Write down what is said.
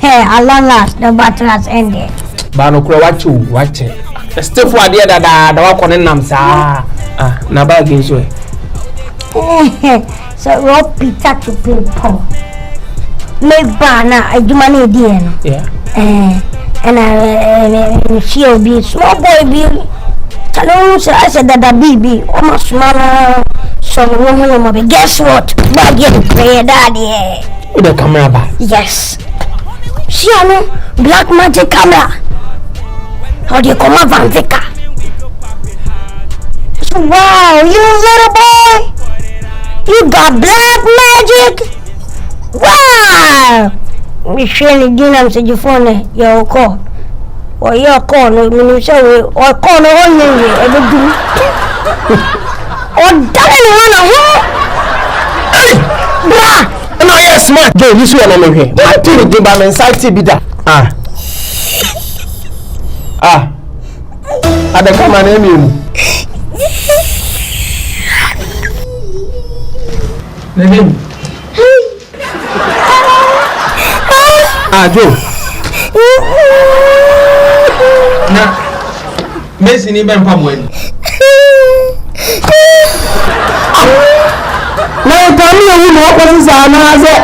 Hey, along last, the battle has ended. Bano kura watch it. Still for the other, the walk on them, sir. Ah, Nabag is way. So, rope Peter to people. Make banner, I do money, dear. Yeah. And she'll be small boy, be. I said that the baby almost man. So, guess what? Baggy play daddy. With the camera back. Yes. See, I know black magic camera. How do you come up Van Vika? So, wow, you little boy, you got black magic. Wow. Michelle Dinam said you phone your call. Or your call, no, say or call no one ever do. Or darling, hey, bra. No, yes, man. Joe, this one I'm here. What do you do by my side? Be that. I don't come and name you. Joe. Now, Messi ni ben pamwen. Na tani you know what is anaze.